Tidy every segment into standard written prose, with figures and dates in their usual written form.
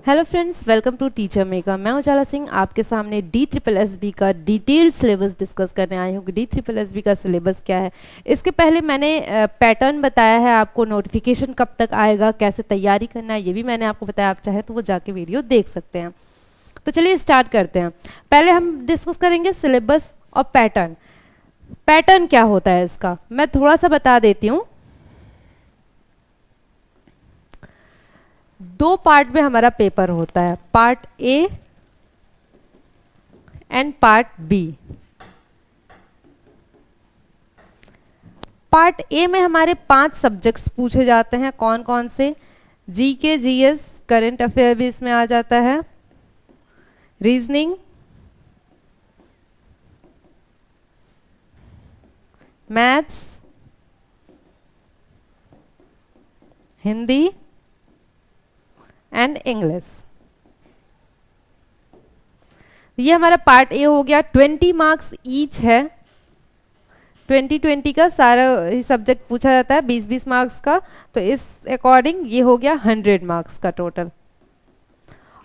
Hello friends, welcome to teacher mega. मैं उजाला सिंह आपके सामने DSSB का डिटेल्ड सिलेबस डिस्कस करने आई हूँ कि DSSB का सिलेबस क्या है। इसके पहले मैंने पैटर्न बताया है आपको, नोटिफिकेशन कब तक आएगा, कैसे तैयारी करना है, ये भी मैंने आपको बताया। आप चाहें तो वो जाके वीडियो देख सकते हैं। तो चलिए स्टार्ट करते हैं। पहले हम डिस्कस करेंगे सिलेबस और पैटर्न। पैटर्न क्या होता है इसका मैं थोड़ा सा बता देती हूँ। दो पार्ट में हमारा पेपर होता है, part A and part B. Part A में हमारे 5 सब्जेक्ट्स पूछे जाते हैं। कौन कौन से? जीके, जीएस, करंट अफेयर भी इसमें आ जाता है, reasoning, maths, Hindi and English. ये हमारा पार्ट ए हो गया। 20 मार्क्स ईच है। 20 का सारा ही सब्जेक्ट पूछा जाता है, 20 मार्क्स का। तो इस अकॉर्डिंग ये हो गया 100 मार्क्स का टोटल।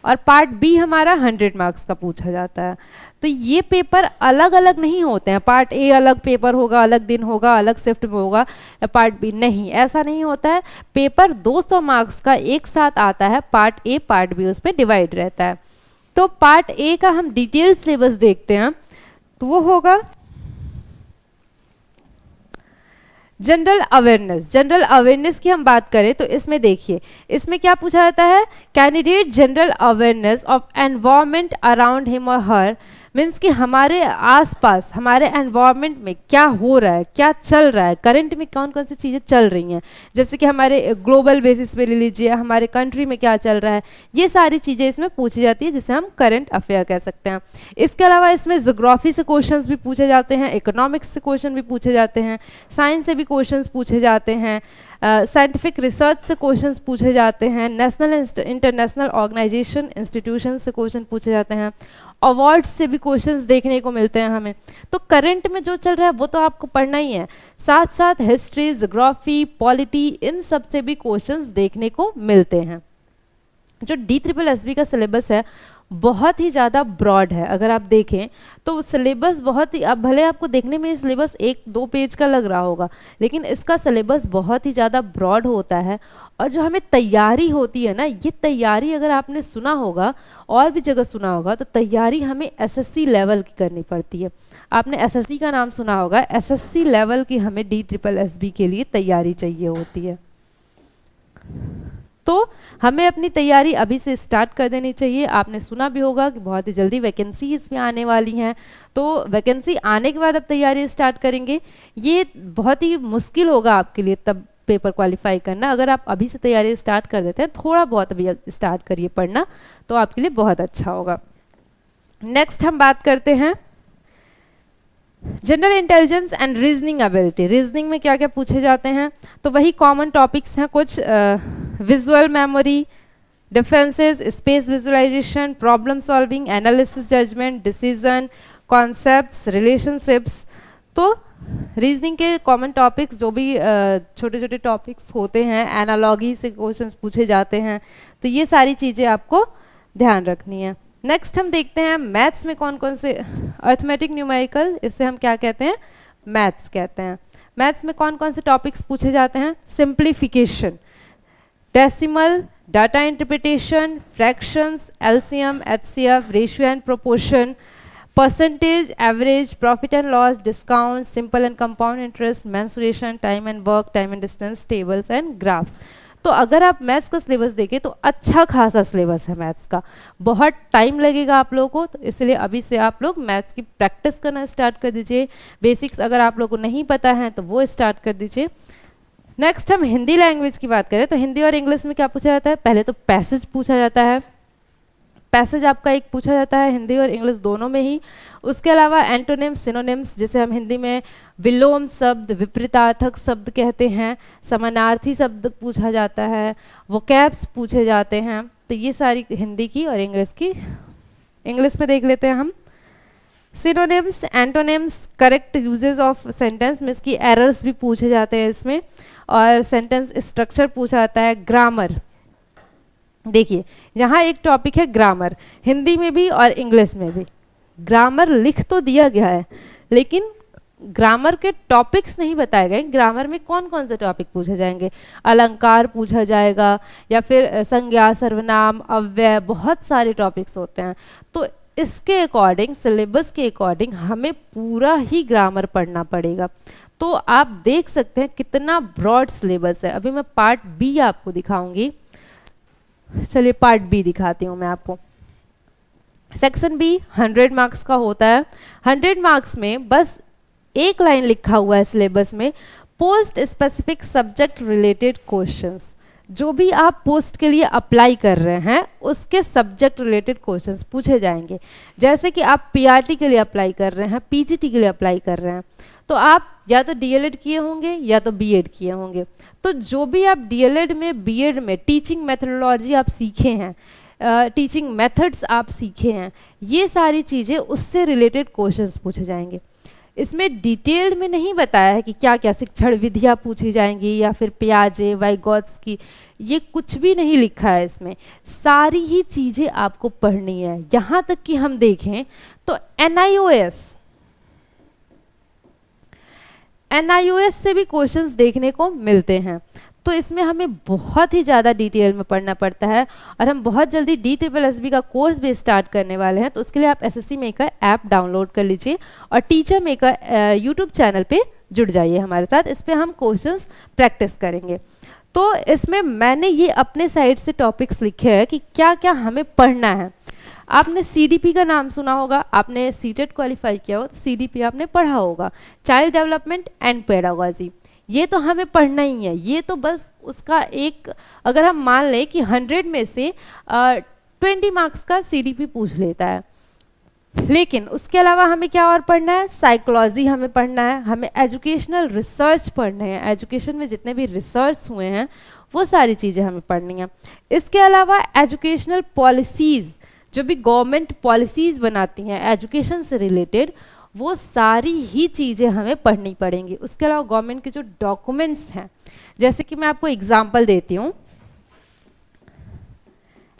और पार्ट बी हमारा 100 मार्क्स का पूछा जाता है। तो ये पेपर अलग अलग नहीं होते हैं। पार्ट ए अलग पेपर होगा, अलग दिन होगा, अलग शिफ्ट में होगा। पार्ट बी नहीं, ऐसा नहीं होता है। पेपर 200 मार्क्स का एक साथ आता है। पार्ट ए पार्ट बी उस पर डिवाइड रहता है। तो पार्ट ए का हम डिटेल सिलेबस देखते हैं तो वो होगा जनरल अवेयरनेस। जनरल अवेयरनेस की हम बात करें तो इसमें देखिए, इसमें क्या पूछा जाता है? Candidate general awareness of environment around him और हर। मीन्स कि हमारे आसपास, हमारे एनवायरनमेंट में क्या हो रहा है, क्या चल रहा है, करंट में कौन कौन सी चीज़ें चल रही हैं। जैसे कि हमारे ग्लोबल बेसिस पे ले लीजिए, हमारे कंट्री में क्या चल रहा है, ये सारी चीज़ें इसमें पूछी जाती है, जिसे हम करंट अफेयर कह सकते हैं। इसके अलावा इसमें ज्योग्राफी से क्वेश्चंस भी पूछे जाते हैं, इकोनॉमिक्स से क्वेश्चन भी पूछे जाते हैं, साइंस से भी क्वेश्चंस पूछे जाते हैं, साइंटिफिक रिसर्च से क्वेश्चंस पूछे जाते हैं, नेशनल इंटरनेशनल ऑर्गेनाइजेशन इंस्टीट्यूशन से क्वेश्चन पूछे जाते हैं, अवार्ड्स से भी क्वेश्चंस देखने को मिलते हैं हमें। तो करंट में जो चल रहा है वो तो आपको पढ़ना ही है, साथ साथ हिस्ट्री, ज्योग्राफी, पॉलिटी, इन सब से भी क्वेश्चंस देखने को मिलते हैं। जो DSSB का सिलेबस है बहुत ही ज़्यादा ब्रॉड है। अगर आप देखें तो सिलेबस बहुत ही, अब भले आपको देखने में सिलेबस 1-2 पेज का लग रहा होगा, लेकिन इसका सिलेबस बहुत ही ज़्यादा ब्रॉड होता है। और जो हमें तैयारी होती है ना, ये तैयारी अगर आपने सुना होगा, और भी जगह सुना होगा, तो तैयारी हमें SSC लेवल की करनी पड़ती है। आपने SSC का नाम सुना होगा, SSC लेवल की हमें DSSB के लिए तैयारी चाहिए होती है। तो हमें अपनी तैयारी अभी से स्टार्ट कर देनी चाहिए। आपने सुना भी होगा कि बहुत ही जल्दी वैकेंसी इसमें आने वाली हैं, तो वैकेंसी आने के बाद अब तैयारी स्टार्ट करेंगे। ये बहुत ही मुश्किल होगा आपके लिए तब पेपर क्वालिफाई करना। अगर आप अभी से तैयारी स्टार्ट कर देते हैं, थोड़ा बहुत अभी स्टार्ट करिए पढ़ना, तो आपके लिए बहुत अच्छा होगा। नेक्स्ट हम बात करते हैं general intelligence and reasoning ability. Reasoning में क्या क्या पूछे जाते हैं? तो वही कॉमन टॉपिक्स हैं कुछ, visual memory, differences, space visualisation, problem solving, analysis, judgement, decision, concepts, relationships. तो रीजनिंग के कॉमन टॉपिक्स, जो भी छोटे छोटे टॉपिक्स होते हैं, एनालॉगी से क्वेश्चंस पूछे जाते हैं, तो ये सारी चीज़ें आपको ध्यान रखनी है। नेक्स्ट हम देखते हैं मैथ्स में कौन कौन से, अर्थमेटिक न्यूमेरिकल, इससे हम क्या कहते हैं? मैथ्स कहते हैं। मैथ्स में कौन कौन से टॉपिक्स पूछे जाते हैं? Simplification, decimal, data interpretation, fractions, LCM, HCF, ratio and proportion, percentage, average, profit and loss, discount, simple and compound interest, mensuration, time and work, time and distance, tables and graphs. तो अगर आप maths का syllabus देखें तो अच्छा खासा syllabus है maths का। बहुत टाइम लगेगा आप लोगों को, तो इसलिए अभी से आप लोग मैथ्स की प्रैक्टिस करना स्टार्ट कर दीजिए। बेसिक्स अगर आप लोगों को नहीं पता है तो वो स्टार्ट कर दीजिए। नेक्स्ट हम हिंदी लैंग्वेज की बात करें तो हिंदी और इंग्लिश में क्या पूछा जाता है? पहले तो पैसेज पूछा जाता है। पैसेज आपका एक पूछा जाता है हिंदी और इंग्लिश दोनों में ही। उसके अलावा एंटोनिम्स, सिनोनिम्स, जिसे हम हिंदी में विलोम शब्द, विपरीतार्थक शब्द कहते हैं, समानार्थी शब्द पूछा जाता है, वोकैब्स पूछे जाते हैं। तो ये सारी हिंदी की और इंग्लिश की। इंग्लिश में देख लेते हैं हम synonyms, antonyms, correct uses of sentence, means की एरर्स भी पूछे जाते हैं इसमें, और सेंटेंस स्ट्रक्चर पूछा जाता है, ग्रामर, देखिए यहाँ एक टॉपिक है ग्रामर, हिंदी में भी और इंग्लिश में भी। ग्रामर लिख तो दिया गया है लेकिन ग्रामर के टॉपिक्स नहीं बताए गए। ग्रामर में कौन कौन से टॉपिक पूछे जाएंगे, अलंकार पूछा जाएगा या फिर संज्ञा, सर्वनाम, अव्यय, बहुत सारे टॉपिक्स होते हैं। तो इसके अकॉर्डिंग, सिलेबस के अकॉर्डिंग हमें पूरा ही ग्रामर पढ़ना पड़ेगा। तो आप देख सकते हैं कितना ब्रॉड सिलेबस है। अभी मैं पार्ट बी आपको दिखाऊंगी। चलिए पार्ट बी दिखाती हूँ मैं आपको। सेक्शन बी 100 मार्क्स का होता है। 100 मार्क्स में बस एक लाइन लिखा हुआ है सिलेबस में, post specific subject related questions. जो भी आप पोस्ट के लिए अप्लाई कर रहे हैं उसके सब्जेक्ट रिलेटेड क्वेश्चंस पूछे जाएंगे। जैसे कि आप पीआरटी के लिए अप्लाई कर रहे हैं, पीजीटी के लिए अप्लाई कर रहे हैं, तो आप या तो डीएलएड किए होंगे या तो बीएड किए होंगे। तो जो भी आप डीएलएड में, बीएड में टीचिंग मेथोडोलॉजी आप सीखे हैं, टीचिंग मेथड्स आप सीखे हैं, ये सारी चीज़ें उससे रिलेटेड क्वेश्चंस पूछे जाएंगे। इसमें डिटेल्ड में नहीं बताया है कि क्या क्या शिक्षण विधियाँ पूछी जाएंगी या फिर पियाजे, वाइगॉत्स्की, ये कुछ भी नहीं लिखा है इसमें। सारी ही चीज़ें आपको पढ़नी है। यहाँ तक कि हम देखें तो एनआईओएस से भी क्वेश्चंस देखने को मिलते हैं। तो इसमें हमें बहुत ही ज़्यादा डिटेल में पढ़ना पड़ता है और हम बहुत जल्दी DSSB का कोर्स भी स्टार्ट करने वाले हैं। तो उसके लिए आप SSC मेकर ऐप डाउनलोड कर लीजिए और टीचर मेकर यूट्यूब चैनल पे जुड़ जाइए हमारे साथ। इस पर हम क्वेश्चंस प्रैक्टिस करेंगे। तो इसमें मैंने ये अपने साइड से टॉपिक्स लिखे हैं कि क्या क्या हमें पढ़ना है। आपने CDP का नाम सुना होगा, आपने सीटेट क्वालिफाई किया हो तो CDP आपने पढ़ा होगा, चाइल्ड डेवलपमेंट एंड पेडागोजी। ये तो हमें पढ़ना ही है। ये तो बस उसका एक, अगर हम मान लें कि 100 में से 20 मार्क्स का CDP पूछ लेता है, लेकिन उसके अलावा हमें क्या और पढ़ना है, साइकोलॉजी हमें पढ़ना है, हमें एजुकेशनल रिसर्च पढ़ने हैं, एजुकेशन में जितने भी रिसर्च हुए हैं वो सारी चीज़ें हमें पढ़नी है। इसके अलावा एजुकेशनल पॉलिसीज़, जो भी गवर्नमेंट पॉलिसीज़ बनाती हैं एजुकेशन से रिलेटेड, वो सारी ही चीज़ें हमें पढ़नी पड़ेंगी। उसके अलावा गवर्नमेंट के जो डॉक्यूमेंट्स हैं, जैसे कि मैं आपको एग्जांपल देती हूँ,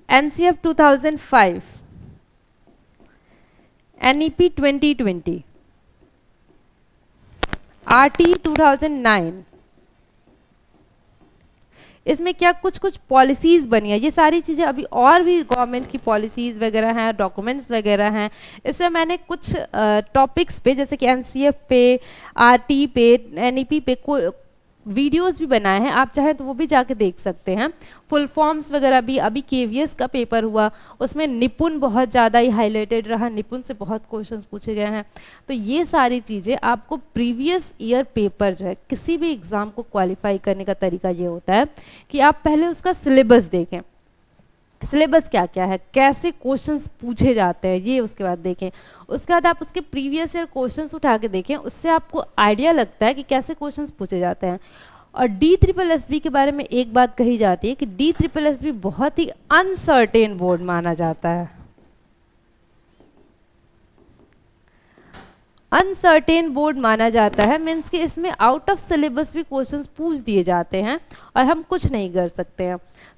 NCF 2005, NEP 2020, RT 2009, इसमें क्या कुछ कुछ पॉलिसीज़ बनी है। ये सारी चीज़ें अभी और भी गवर्नमेंट की पॉलिसीज़ वगैरह हैं, डॉक्यूमेंट्स वगैरह हैं। इसमें मैंने कुछ टॉपिक्स पे, जैसे कि NCF पे, RT पे, NEP पे वीडियोस भी बनाए हैं। आप चाहें तो वो भी जाके देख सकते हैं। फुल फॉर्म्स वगैरह भी, अभी KVS का पेपर हुआ उसमें निपुण बहुत ज़्यादा ही हाईलाइटेड रहा, निपुण से बहुत क्वेश्चंस पूछे गए हैं। तो ये सारी चीज़ें आपको प्रीवियस ईयर पेपर जो है, किसी भी एग्ज़ाम को क्वालिफाई करने का तरीका ये होता है कि आप पहले उसका सिलेबस देखें, सिलेबस क्या क्या है, कैसे क्वेश्चंस पूछे जाते हैं, ये उसके बाद देखें। उसके बाद आप उसके प्रीवियस ईयर क्वेश्चंस उठा के देखें, उससे आपको आइडिया लगता है कि कैसे क्वेश्चंस पूछे जाते हैं। और DSSB के बारे में एक बात कही जाती है कि DSSB बहुत ही अनसर्टेन बोर्ड माना जाता है। अनसर्टेन बोर्ड माना जाता है मीन्स कि इसमें आउट ऑफ सिलेबस भी क्वेश्चंस पूछ दिए जाते हैं और हम कुछ नहीं कर सकते हैं।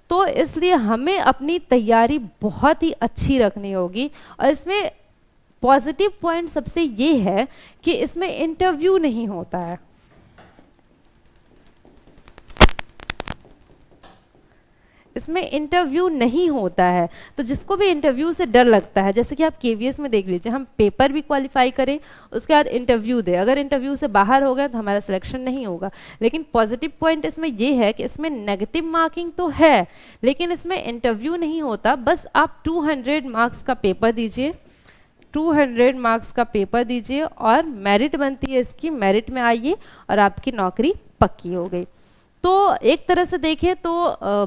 तो इसलिए हमें अपनी तैयारी बहुत ही अच्छी रखनी होगी। और इसमें पॉजिटिव पॉइंट सबसे ये है कि इसमें इंटरव्यू नहीं होता है। इसमें इंटरव्यू नहीं होता है। तो जिसको भी इंटरव्यू से डर लगता है, जैसे कि आप KVS में देख लीजिए, हम पेपर भी क्वालिफाई करें, उसके बाद इंटरव्यू दें, अगर इंटरव्यू से बाहर हो गए तो हमारा सिलेक्शन नहीं होगा। लेकिन पॉजिटिव पॉइंट इसमें ये है कि इसमें नेगेटिव मार्किंग तो है लेकिन इसमें इंटरव्यू नहीं होता। बस आप 200 मार्क्स का पेपर दीजिए, 200 मार्क्स का पेपर दीजिए और मेरिट बनती है इसकी, मेरिट में आइए और आपकी नौकरी पक्की हो गई। तो एक तरह से देखें तो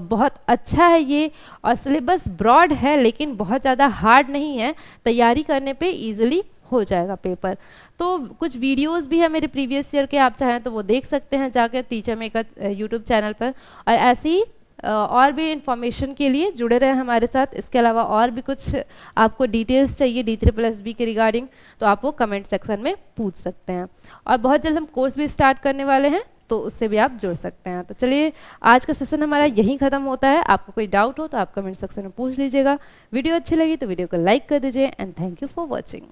बहुत अच्छा है ये। और सिलेबस ब्रॉड है लेकिन बहुत ज़्यादा हार्ड नहीं है, तैयारी करने पे इजीली हो जाएगा पेपर। तो कुछ वीडियोस भी है मेरे प्रीवियस ईयर के, आप चाहें तो वो देख सकते हैं जाकर टीचर मेकर यूट्यूब चैनल पर। और ऐसे ही और भी इंफॉर्मेशन के लिए जुड़े रहे हमारे साथ। इसके अलावा और भी कुछ आपको डिटेल्स चाहिए DSSB के रिगार्डिंग तो आप वो कमेंट सेक्शन में पूछ सकते हैं। और बहुत जल्द हम कोर्स भी स्टार्ट करने वाले हैं, तो उससे भी आप जुड़ सकते हैं। तो चलिए आज का सेशन हमारा यहीं ख़त्म होता है। आपको कोई डाउट हो तो आप कमेंट सेक्शन में पूछ लीजिएगा। वीडियो अच्छी लगी तो वीडियो को लाइक कर दीजिए and thank you for watching.